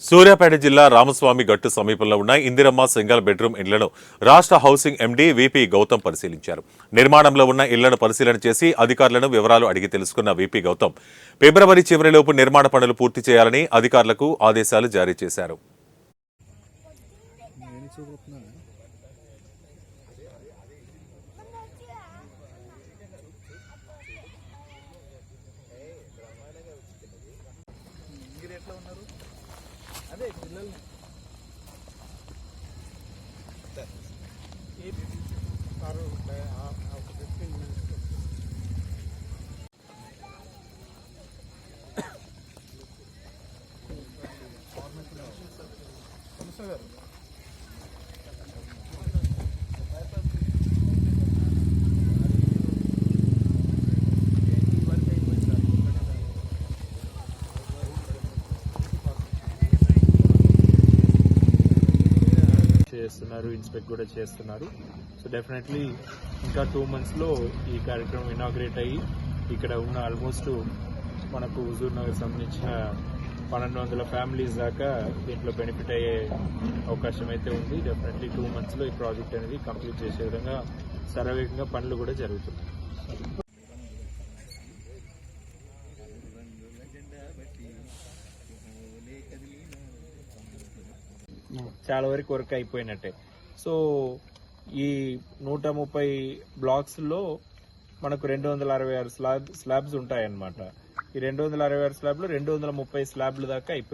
సూర్యాపేట జిల్లా రామస్వామి గట్టు సమీపంలో ఉన్న ఇందిరమ్మ సింగల్ బెడ్రూమ్ ఇళ్లను రాష్ట్ర హౌసింగ్ ఎండీ వీపీ గౌతమ్ పరిశీలించారు. నిర్మాణంలో ఉన్న ఇళ్లను పరిశీలన చేసి అధికారులను వివరాలు అడిగి తెలుసుకున్న వీపీ గౌతమ్ ఫిబ్రవరి చివరిలోపు నిర్మాణ పనులు పూర్తి చేయాలని అధికారులకు ఆదేశాలు జారీ చేశారు. అదే పిల్లలు చేస్తున్నారు, ఇన్స్పెక్ట్ కూడా చేస్తున్నారు. సో డెఫినెట్లీ ఇంకా 2 months లో ఈ కార్యక్రమం ఇనాగ్రేట్ అయ్యి ఇక్కడ ఉన్న ఆల్మోస్ట్ మనకు హుజూర్ నగర్ సంబంధించిన 1200 ఫ్యామిలీస్ దాకా దీంట్లో బెనిఫిట్ అయ్యే అవకాశం అయితే ఉంది. డెఫినెట్లీ 2 months లో ఈ ప్రాజెక్ట్ అనేది కంప్లీట్ చేసే విధంగా శరవేగంగా పనులు కూడా జరుగుతున్నాయి. చాలా వరకు వర్క్ అయిపోయినట్టే. సో ఈ 130 బ్లాక్స్ లో మనకు 266 స్లాబ్స్ ఉంటాయన్నమాట. ఈ 266 స్లాబ్లు 230 స్లాబ్లు దాకా అయిపోయి